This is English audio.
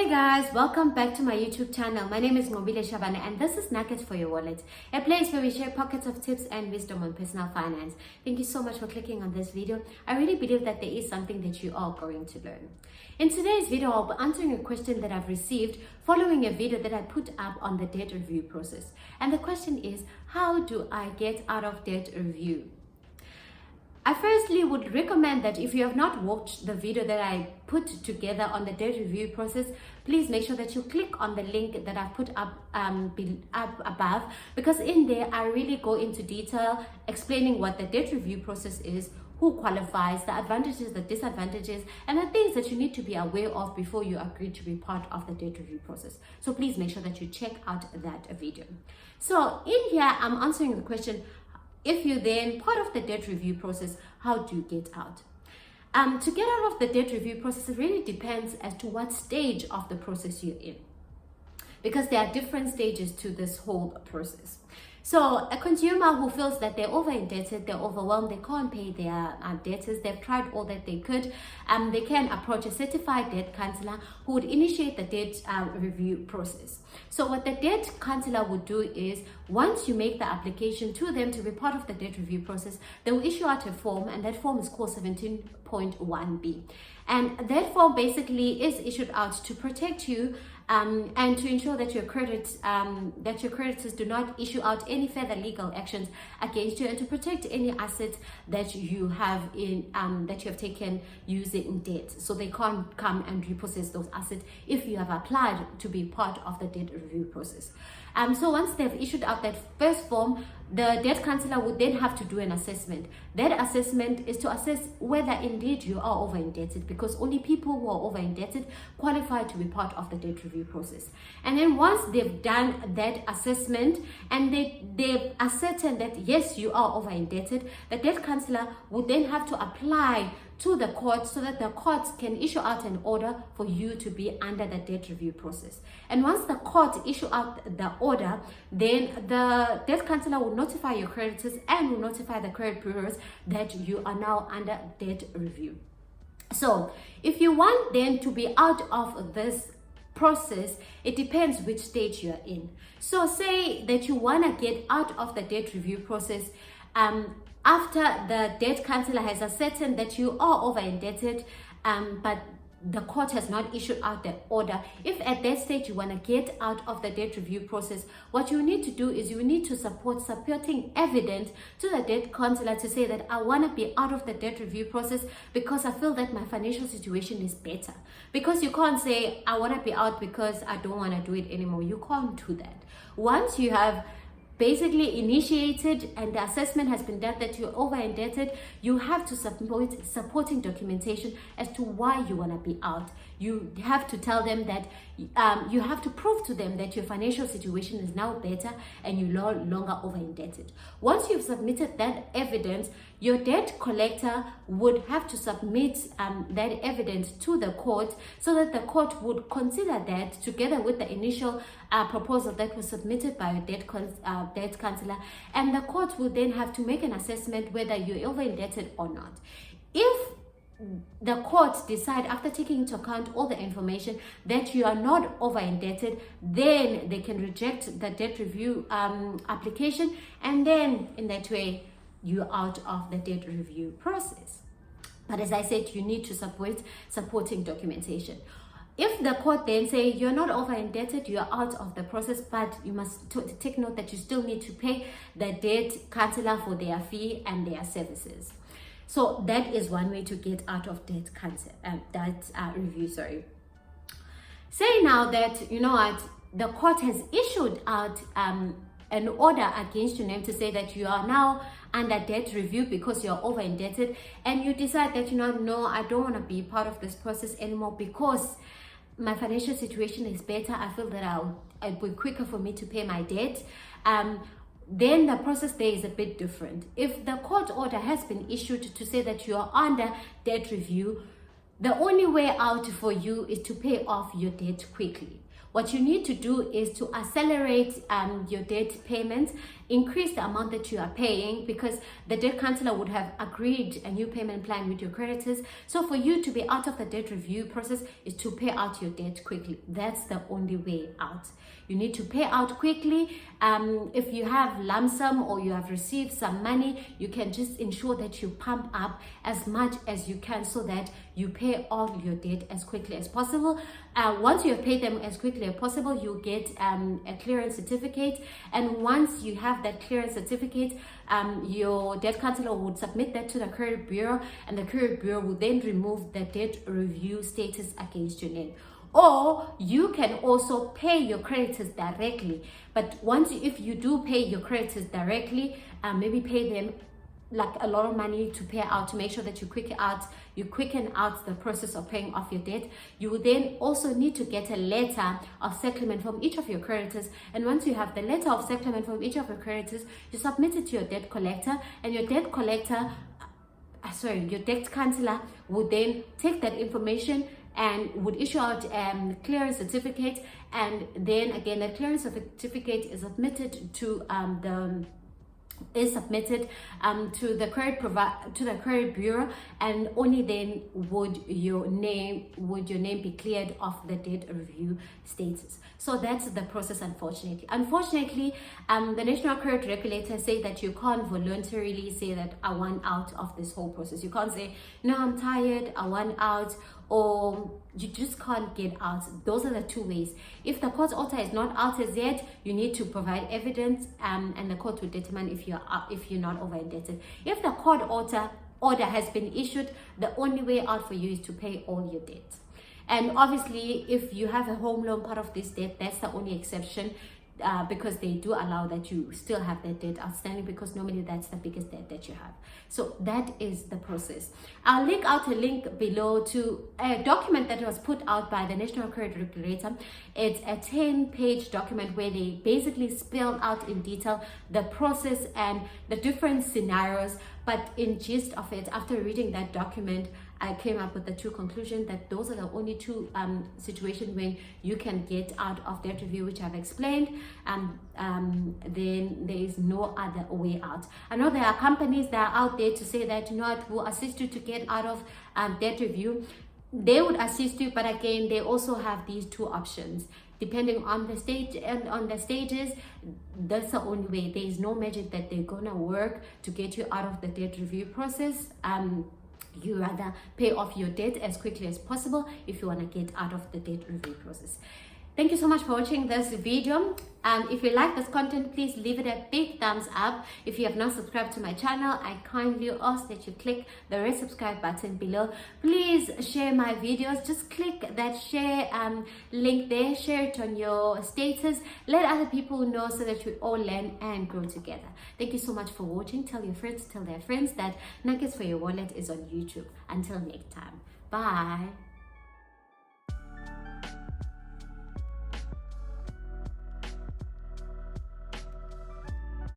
Hey guys, welcome back to my YouTube channel. My name is Mobile Shabane and this is Nuggets for Your Wallet, a place where we share pockets of tips and wisdom on personal finance. Thank you so much for clicking on this video. I really believe that there is something that you are going to learn. In today's video, I'll be answering a question that I've received following a video that I put up on the debt review process. And the question is, how do I get out of debt review? I firstly would recommend that if you have not watched the video that I put together on the debt review process, please make sure that you click on the link that I've put up above, because in there I really go into detail explaining what the debt review process is, who qualifies, the advantages, the disadvantages, and the things that you need to be aware of before you agree to be part of the debt review process. So please make sure that you check out that video. So in here, I'm answering the question, if you're then part of the debt review process, how do you get out? To get out of the debt review process, it really depends as to what stage of the process you're in, because there are different stages to this whole process. So a consumer who feels that they're over indebted, they're overwhelmed, they can't pay their debtors, they've tried all that they could, they can approach a certified debt counselor who would initiate the debt review process. So what the debt counselor would do is, once you make the application to them to be part of the debt review process, they will issue out a form, and that form is called 17.1B. And that form basically is issued out to protect you and to ensure that your creditors do not issue out any further legal actions against you, and to protect any assets that you have taken using debt, so they can't come and repossess those assets if you have applied to be part of the debt review process. So once they've issued out that first form, the debt counselor would then have to do an assessment. That assessment is to assess whether indeed you are over indebted, because only people who are over indebted qualify to be part of the debt review process. And then once they've done that assessment and they've ascertained that yes, you are over indebted, the debt counselor would then have to apply to the court so that the courts can issue out an order for you to be under the debt review process. And once the court issue out the order, then the debt counselor will notify your creditors and will notify the credit bureaus that you are now under debt review. So if you want then to be out of this process, it depends which stage you're in. So say that you want to get out of the debt review process after the debt counselor has ascertained that you are over indebted, but the court has not issued out the order. If at that stage you want to get out of the debt review process, what you need to do is you need to support supporting evidence to the debt counselor to say that I want to be out of the debt review process because I feel that my financial situation is better. Because you can't say I want to be out because I don't want to do it anymore. You can't do that. Once you have basically initiated and the assessment has been done that you're over indebted, you have to submit supporting documentation as to why you want to be out. You have to tell them that you have to prove to them that your financial situation is now better and you're no longer over indebted. Once you've submitted that evidence, your debt collector would have to submit that evidence to the court, so that the court would consider that together with the initial proposal that was submitted by a debt counselor, and the court would then have to make an assessment whether you're over indebted or not. If the court decide, after taking into account all the information, that you are not over indebted, then they can reject the debt review application, and then in that way you're out of the debt review process. But as I said, you need to support supporting documentation. If the court then say you're not over indebted, you're out of the process, but you must take note that you still need to pay the debt counselor for their fee and their services. So that is one way to get out of debt review. Say now that, you know what, the court has issued out an order against your name to say that you are now under debt review because you're over indebted, and you decide that, you know, no, I don't want to be part of this process anymore because my financial situation is better. I feel that it will be quicker for me to pay my debt. Then the process there is a bit different. If the court order has been issued to say that you are under debt review, the only way out for you is to pay off your debt quickly. What you need to do is to accelerate your debt payments, increase the amount that you are paying, because the debt counselor would have agreed a new payment plan with your creditors. So for you to be out of the debt review process is to pay out your debt quickly. That's the only way out. You need to pay out quickly. If you have lump sum or you have received some money, you can just ensure that you pump up as much as you can so that you pay all your debt as quickly as possible. Once you have paid them as quickly as possible, you get a clearance certificate. And once you have that clearance certificate, your debt counselor would submit that to the credit bureau, and the credit bureau will then remove the debt review status against your name. Or you can also pay your creditors directly. But if you do pay your creditors directly, maybe pay them like a lot of money to pay out, to make sure that you quicken out the process of paying off your debt. You will then also need to get a letter of settlement from each of your creditors. And once you have the letter of settlement from each of your creditors, you submit it to your debt collector, and your debt counselor would then take that information and would issue out clearance certificate. And then again, the clearance certificate is submitted to the credit bureau, and only then would your name be cleared of the debt review status. So that's the process. Unfortunately, the National Credit Regulator say that you can't voluntarily say that I want out of this whole process. You can't say, no, I'm tired, I want out, or you just can't get out. Those are the two ways. If the court order is not out as yet, you need to provide evidence, and the court will determine if you're not over indebted. If the court order has been issued, the only way out for you is to pay all your debt. And obviously, if you have a home loan part of this debt, that's the only exception, because they do allow that you still have that debt outstanding, because normally that's the biggest debt that you have. So that is the process. I'll link out a link below to a document that was put out by the National Credit Regulator. It's a 10-page document where they basically spell out in detail the process and the different scenarios. But in gist of it, after reading that document, I came up with the two conclusions that those are the only two situations when you can get out of debt review, which I've explained. Then there is no other way out. I know there are companies that are out there to say that, you know what, will assist you to get out of debt review. They would assist you, but again, they also have these two options. Depending on the stage and on the stages, that's the only way. There is no magic that they're gonna work to get you out of the debt review process. You rather pay off your debt as quickly as possible if you want to get out of the debt review process. Thank you so much for watching this video. If you like this content, please leave it a big thumbs up. If you have not subscribed to my channel, I kindly ask that you click the red subscribe button below. Please share my videos. Just click that share link there, share it on your status. Let other people know so that we all learn and grow together. Thank you so much for watching. Tell your friends, tell their friends that Nuggets for Your Wallet is on YouTube. Until next time, bye.